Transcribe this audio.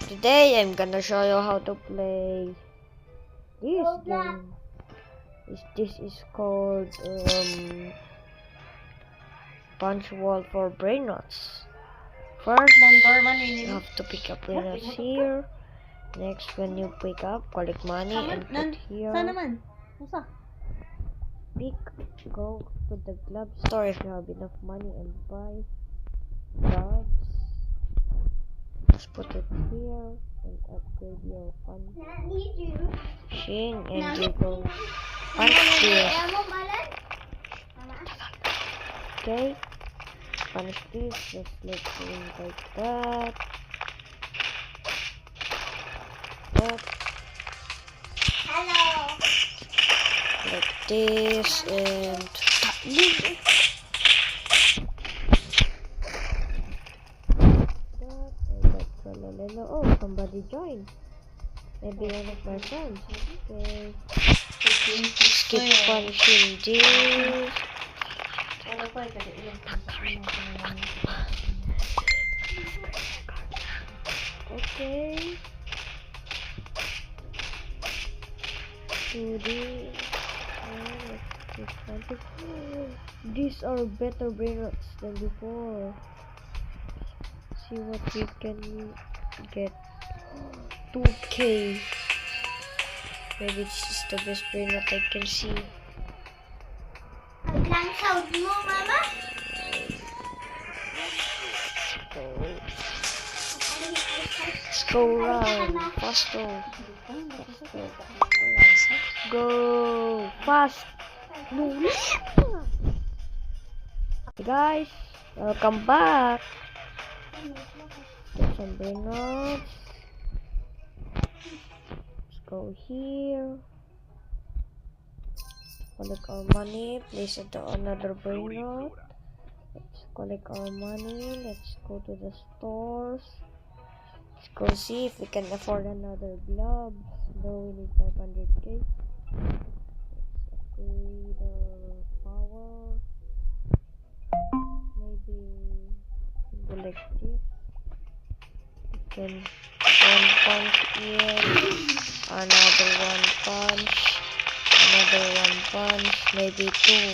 Today I'm gonna show you how to play this game. This is called Punch Wall for Brain Rots. First, you have to pick up brain rots here. Next, when you pick up, collect money and put here. Go to the glove store if you have enough money and buy gloves. Just put it here and upgrade your punching and you go punch this. Okay, punch this, just like that. Like this and oh, somebody joined. Maybe one of my friends. Okay. Skip punching this. Okay. Do this. These are better brain rots than before. See what we can get. 2K. Maybe this is the best brain rot I can see. Let's go run faster. Go fast. Hey guys, welcome back. Get some brain rots. Let's go here. Collect our money. Place it to another brain rot. Let's collect our money. Let's go to the stores. Let's go see if we can afford another glove. No, we need 500k. Let's upgrade our power. Maybe do like this. We can one punch here, another one punch, another one punch, maybe two.